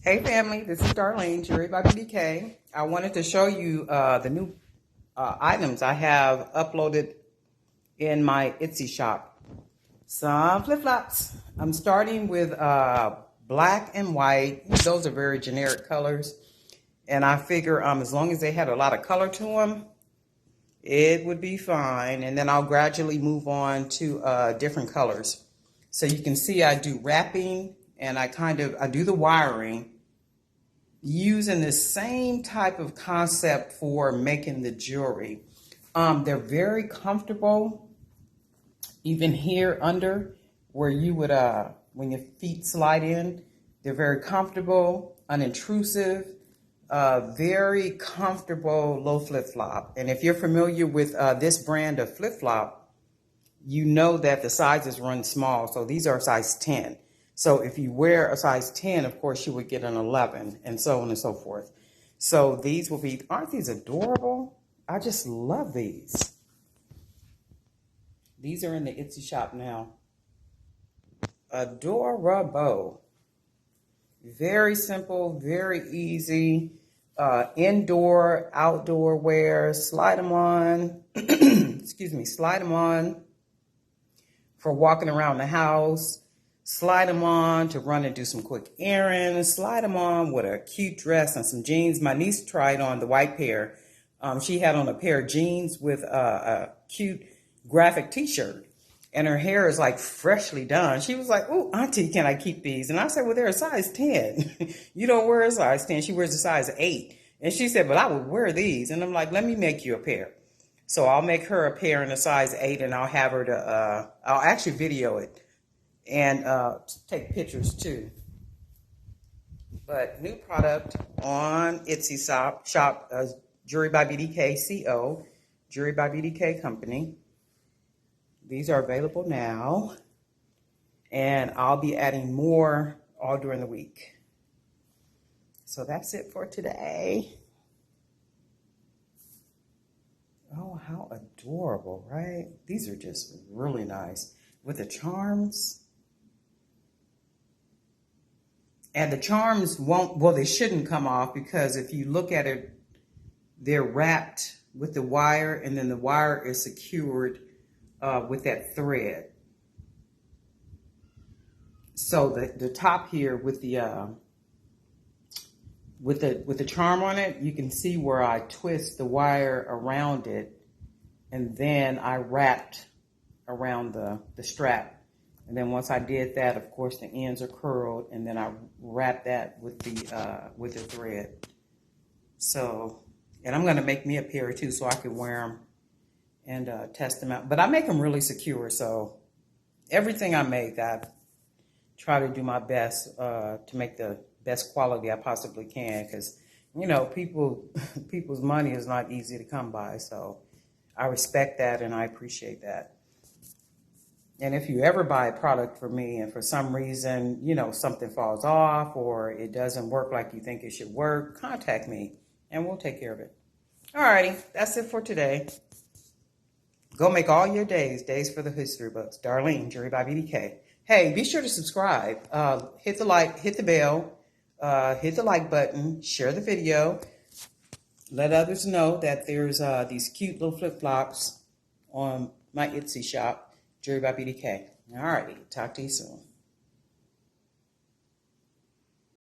Hey family, this is Darlene, Jewelry by BDK. I wanted to show you the new items I have uploaded in my Etsy shop. Some flip-flops. I'm starting with black and white. Those are very generic colors. And I figure as long as they had a lot of color to them, it would be fine. And then I'll gradually move on to different colors. So you can see I do wrapping and I do the wiring using the same type of concept for making the jewelry. They're very comfortable, even here under where you would, when your feet slide in, they're very comfortable, unintrusive, very comfortable low flip-flop. And if you're familiar with this brand of flip-flop, you know that the sizes run small. So these are size 10. So if you wear a size 10, of course, you would get an 11 and so on and so forth. So these will be, aren't these adorable? I just love these. These are in the Etsy shop now. Adorable. Very simple, very easy. Indoor, outdoor wear. Slide them on. Excuse me, slide them on for walking around the house. Slide them on to run and do some quick errands. Slide them on with a cute dress and some jeans. My niece tried on the white pair. She had on a pair of jeans with a cute graphic t-shirt. And her hair is like freshly done. She was like, "Oh, auntie, can I keep these?" And I said, "Well, they're a size 10. You don't wear a size 10. She wears a size 8. And she said, "But I would wear these." And I'm like, "Let me make you a pair." So I'll make her a pair in a size 8 and I'll have her to, I'll actually video it. And take pictures too. But new product on Etsy shop, Jewelry by BDK CO, Jewelry by BDK company. These are available now, and I'll be adding more all during the week. So that's it for today. Oh, how adorable, right? These are just really nice with the charms. And the charms won't, well, they shouldn't come off because if you look at it, they're wrapped with the wire and then the wire is secured with that thread. So the top here with the charm on it, you can see where I twist the wire around it and then I wrapped around the strap. And then once I did that, of course, the ends are curled, and then I wrap that with the thread. So, and I'm gonna make me a pair too, so I can wear them and test them out. But I make them really secure, so everything I make, I try to do my best to make the best quality I possibly can, because you know, people's money is not easy to come by. So I respect that and I appreciate that. And if you ever buy a product from me and for some reason, you know, something falls off or it doesn't work like you think it should work, contact me and we'll take care of it. Alrighty, that's it for today. Go make all your days for the history books. Darlene, Jewelry by BDK. Hey, be sure to subscribe. Hit the like, hit the bell, hit the like button, share the video. Let others know that there's these cute little flip-flops on my Etsy shop. Jewelry by BDK. All righty. Talk to you soon.